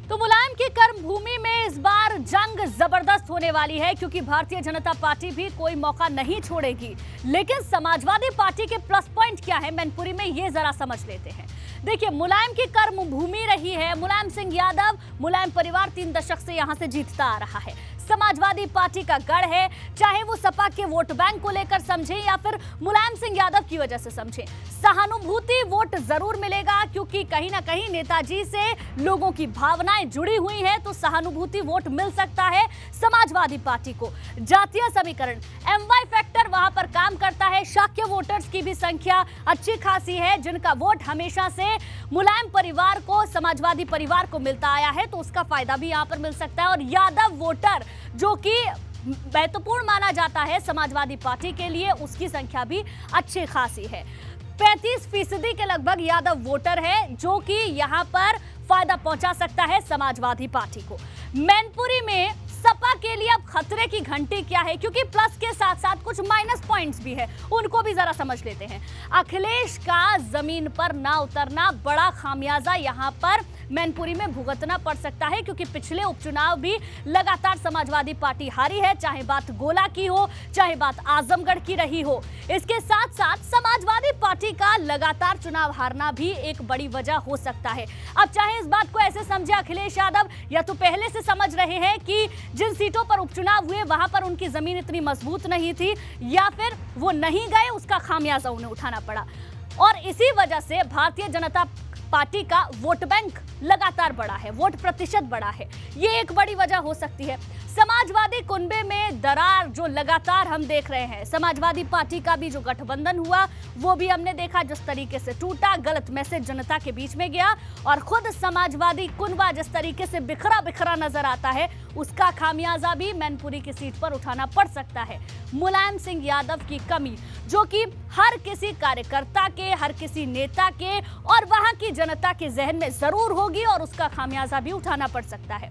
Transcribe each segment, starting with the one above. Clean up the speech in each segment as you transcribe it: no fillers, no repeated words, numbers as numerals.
तो मुलायम की कर्म भूमि में इस बार जंग जबरदस्त होने वाली है, क्योंकि भारतीय जनता पार्टी भी कोई मौका नहीं छोड़ेगी। लेकिन समाजवादी पार्टी के प्लस पॉइंट क्या है मैनपुरी में, ये जरा समझ लेते हैं। देखिए, मुलायम की कर्म भूमि रही है मुलायम सिंह यादव। मुलायम परिवार 3 दशक से यहां से जीतता आ रहा है। समाजवादी पार्टी का गढ़ है, चाहे वो सपा के वोट बैंक को लेकर समझे या फिर मुलायम सिंह यादव की वजह से समझे। सहानुभूति वोट जरूर मिलेगा, क्योंकि कहीं ना कहीं नेताजी से लोगों की भावनाएं जुड़ी हुई है, तो सहानुभूति वोट मिल सकता है समाजवादी पार्टी को। जातीय समीकरण MY फैक्टर वहां पर काम करता है। शाक्य वोटर्स की भी संख्या अच्छी खासी है, जिनका वोट हमेशा से मुलायम परिवार को, समाजवादी परिवार को मिलता आया है, तो उसका फायदा भी यहां पर मिल सकता है। और यादव वोटर जो कि महत्वपूर्ण माना जाता है समाजवादी पार्टी के लिए, उसकी संख्या भी अच्छी खासी है। 35% के लगभग यादव वोटर है, जो कि यहां पर फायदा पहुंचा सकता है समाजवादी पार्टी को। मैनपुरी में सपा के लिए अब खतरे की घंटी क्या है, क्योंकि प्लस के साथ साथ कुछ माइनस पॉइंट्स भी है, उनको भी जरा समझ लेते हैं। अखिलेश का जमीन पर ना उतरना बड़ा खामियाजा यहां पर मैनपुरी में भुगतना पड़ सकता है, क्योंकि पिछले उपचुनाव भी लगातार समाजवादी पार्टी हारी है, चाहे बात गोला की हो, चाहे बात आजमगढ़ की रही हो। इसके साथ साथ समाजवादी पार्टी का लगातार चुनाव हारना भी एक बड़ी वजह हो सकता है। अब चाहे इस बात को ऐसे समझे अखिलेश यादव, या तो पहले से समझ रहे हैं कि जिन सीटों पर उपचुनाव हुए वहां पर उनकी जमीन इतनी मजबूत नहीं थी, या फिर वो नहीं गए, उसका खामियाजा उन्हें उठाना पड़ा। और इसी वजह से भारतीय जनता पार्टी का वोट बैंक लगातार बढ़ा है, वोट प्रतिशत बढ़ा है, ये एक बड़ी वजह हो सकती है। समाजवादी कुनबे में दरार जो लगातार हम देख रहे हैं, समाजवादी पार्टी का भी जो गठबंधन हुआ वो भी हमने देखा जिस तरीके से टूटा, गलत मैसेज जनता के बीच में गया, और खुद समाजवादी कुनबा जिस तरीके से बिखरा बिखरा नजर आता है, उसका खामियाजा भी मैनपुरी की सीट पर उठाना पड़ सकता है। मुलायम सिंह यादव की कमी जो कि हर किसी कार्यकर्ता के, हर किसी नेता के और वहां की जनता के जहन में जरूर होगी, और उसका खामियाजा भी उठाना पड़ सकता है।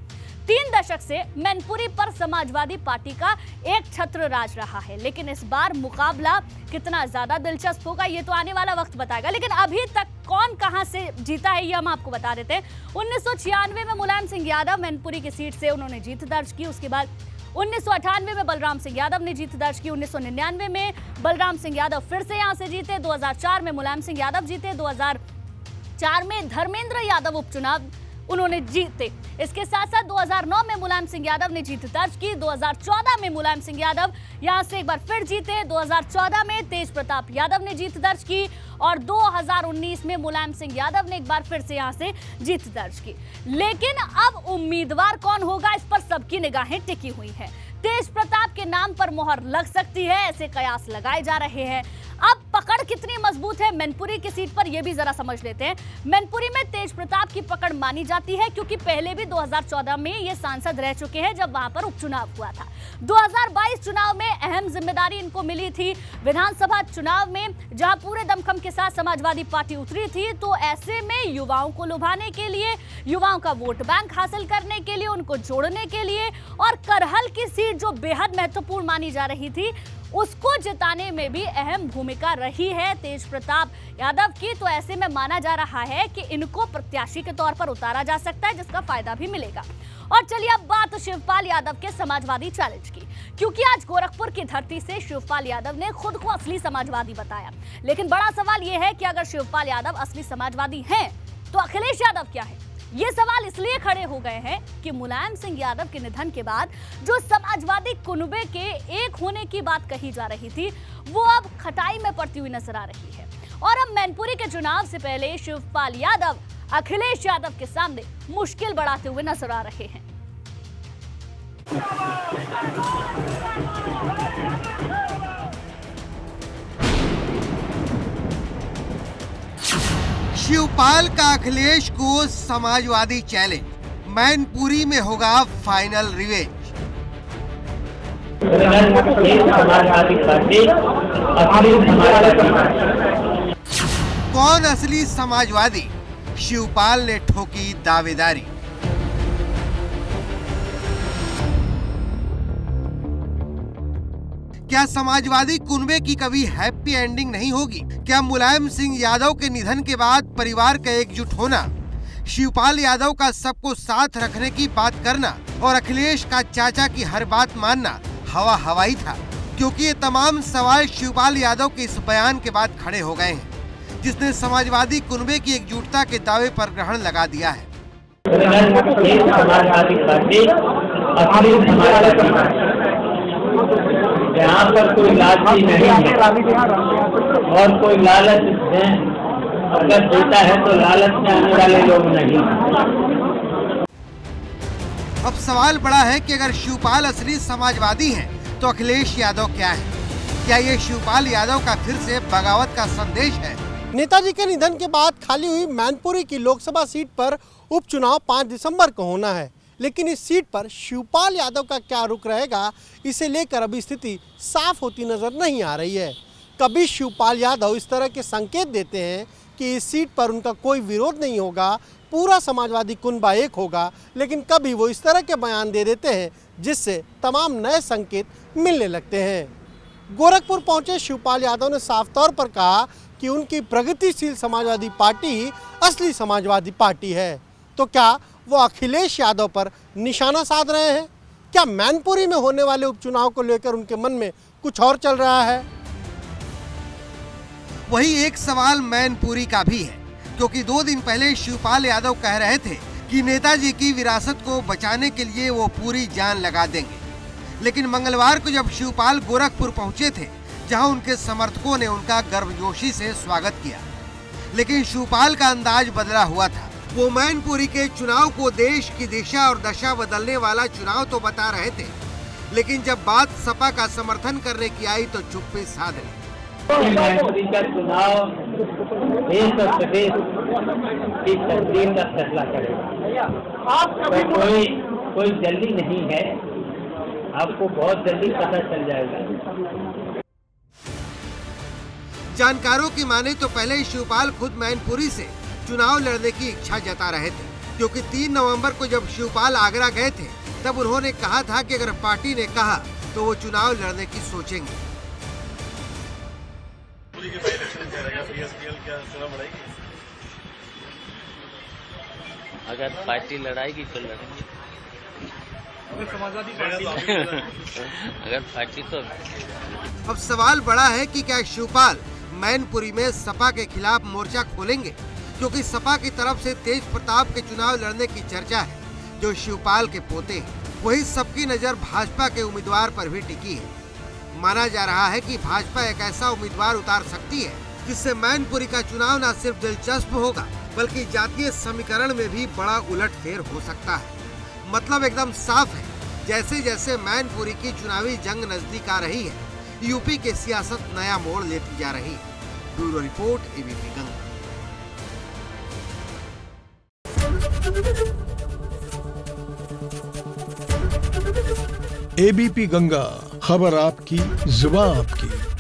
3 दशक से मैनपुरी पर समाजवादी पार्टी का एक छत्र राज रहा है, लेकिन इस बार मुकाबला कितना ज्यादा दिलचस्प होगा ये तो आने वाला वक्त बताएगा। लेकिन अभी तक कौन कहां से जीता है ये हम आपको बता देते हैं। 1996 में मुलायम सिंह यादव मैनपुरी की सीट से उन्होंने जीत दर्ज की। उसके बाद 1998 में बलराम सिंह यादव ने जीत दर्ज की। 1999 में बलराम सिंह यादव फिर से यहां से जीते। 2004 में मुलायम सिंह यादव जीते। 2004 में धर्मेंद्र यादव उपचुनाव उन्होंने जीते। इसके साथ साथ 2009 में मुलायम सिंह यादव ने जीत दर्ज की। 2014 में मुलायम सिंह यादव यहां से एक बार फिर जीते। 2014 में तेज प्रताप यादव ने जीत दर्ज की, और 2019 में मुलायम सिंह यादव ने एक बार फिर से यहां से जीत दर्ज की। लेकिन अब उम्मीदवार कौन होगा, इस पर सबकी निगाहें टिकी हुई हैं। तेज प्रताप के नाम पर मोहर लग सकती है, ऐसे कयास लगाए जा रहे हैं। अब पकड़ कितनी मजबूत है मैनपुरी की सीट पर, यह भी जरा समझ लेते हैं। मैनपुरी में तेज प्रताप की पकड़ मानी जाती है, क्योंकि पहले भी 2014 में ये सांसद रह चुके हैं जब वहां पर उपचुनाव हुआ था। 2022 चुनाव में अहम जिम्मेदारी इनको मिली थी विधानसभा चुनाव में, जहां पूरे दमखम के साथ समाजवादी पार्टी उतरी थी। तो ऐसे में युवाओं को लुभाने के लिए, युवाओं का वोट बैंक हासिल करने के लिए, उनको जोड़ने के लिए, और करहल की सीट जो बेहद महत्वपूर्ण मानी जा रही थी, उसको जिताने में भी अहम भूमिका रही है तेज प्रताप यादव की। तो ऐसे में माना जा रहा है कि इनको प्रत्याशी के तौर पर उतारा जा सकता है, जिसका फायदा भी मिलेगा। और चलिए अब बात शिवपाल यादव के समाजवादी चैलेंज की, क्योंकि आज गोरखपुर की धरती से शिवपाल यादव ने खुद को असली समाजवादी बताया। लेकिन बड़ा सवाल यह है कि अगर शिवपाल यादव असली समाजवादी हैं, तो अखिलेश यादव क्या है? ये सवाल इसलिए खड़े हो गए हैं कि मुलायम सिंह यादव के निधन के बाद जो समाजवादी कुनबे के एक होने की बात कही जा रही थी, वो अब खटाई में पड़ती हुई नजर आ रही है। और अब मैनपुरी के चुनाव से पहले शिवपाल यादव अखिलेश यादव के सामने मुश्किल बढ़ाते हुए नजर आ रहे हैं। शिवपाल का अखिलेश को समाजवादी चैलेंज, मैनपुरी में होगा फाइनल रिवेंज। कौन असली समाजवादी, शिवपाल ने ठोकी दावेदारी। क्या समाजवादी कुनबे की कभी हैप्पी एंडिंग नहीं होगी? क्या मुलायम सिंह यादव के निधन के बाद परिवार का एकजुट होना शिवपाल यादव का सबको साथ रखने की बात करना और अखिलेश का चाचा की हर बात मानना हवा हवाई था, क्योंकि ये तमाम सवाल शिवपाल यादव के इस बयान के बाद खड़े हो गए हैं, जिसने समाजवादी कुनबे की एकजुटता के दावे पर ग्रहण लगा दिया है। यहाँ पर कोई लालची नहीं है और कोई लालच है, अगर देता है तो लालच में आने वाले लोग नहीं। अब सवाल बड़ा है कि अगर शिवपाल असली समाजवादी हैं, तो अखिलेश यादव क्या है? क्या ये शिवपाल यादव का फिर से बगावत का संदेश है? नेताजी के निधन के बाद खाली हुई मैनपुरी की लोकसभा सीट पर उपचुनाव 5 दिसंबर को होना है, लेकिन इस सीट पर शिवपाल यादव का क्या रुख रहेगा, इसे लेकर अभी स्थिति साफ होती नजर नहीं आ रही है। कभी शिवपाल यादव इस तरह के संकेत देते हैं कि इस सीट पर उनका कोई विरोध नहीं होगा, पूरा समाजवादी कुनबा एक होगा, लेकिन कभी वो इस तरह के बयान दे देते हैं जिससे तमाम नए संकेत मिलने लगते हैं। गोरखपुर पहुंचे शिवपाल यादव ने साफ तौर पर कहा कि उनकी प्रगतिशील समाजवादी पार्टी ही असली समाजवादी पार्टी है। तो क्या वो अखिलेश यादव पर निशाना साध रहे हैं? क्या मैनपुरी में होने वाले उपचुनाव को लेकर उनके मन में कुछ और चल रहा है? वही एक सवाल मैनपुरी का भी है, क्योंकि 2 दिन पहले शिवपाल यादव कह रहे थे कि नेताजी की विरासत को बचाने के लिए वो पूरी जान लगा देंगे। लेकिन मंगलवार को जब शिवपाल गोरखपुर पहुंचे थे, जहां उनके समर्थकों ने उनका गर्मजोशी से स्वागत किया, लेकिन शिवपाल का अंदाज बदला हुआ था। वो मैनपुरी के चुनाव को देश की दिशा और दशा बदलने वाला चुनाव तो बता रहे थे, लेकिन जब बात सपा का समर्थन करने की आई तो चुप्पी साध ली। मैनपुरी का चुनाव देश और प्रदेश की तकदीर का फैसला करेगा। तो कोई जल्दी नहीं है, आपको बहुत जल्दी पता चल जाएगा। जानकारों की माने तो पहले शिवपाल खुद मैनपुरी से चुनाव लड़ने की इच्छा जता रहे थे, क्योंकि 3 नवंबर को जब शिवपाल आगरा गए थे, तब उन्होंने कहा था कि अगर पार्टी ने कहा तो वो चुनाव लड़ने की सोचेंगे। अगर पार्टी लड़ाएगी तो लड़ेंगे, अगर पार्टी तो। अब सवाल बड़ा है कि क्या शिवपाल मैनपुरी में सपा के खिलाफ मोर्चा खोलेंगे, क्योंकि सपा की तरफ से तेज प्रताप के चुनाव लड़ने की चर्चा है, जो शिवपाल के पोते हैं। वही सबकी नजर भाजपा के उम्मीदवार पर भी टिकी है। माना जा रहा है कि भाजपा एक ऐसा उम्मीदवार उतार सकती है जिससे मैनपुरी का चुनाव न सिर्फ दिलचस्प होगा, बल्कि जातीय समीकरण में भी बड़ा उलटफेर हो सकता है। मतलब एकदम साफ है, जैसे जैसे मैनपुरी की चुनावी जंग नजदीक आ रही है, यूपी की सियासत नया मोड़ लेती जा रही है। Bureau report, ABP Ganga. ABP Ganga, खबर आपकी, जुबान आपकी।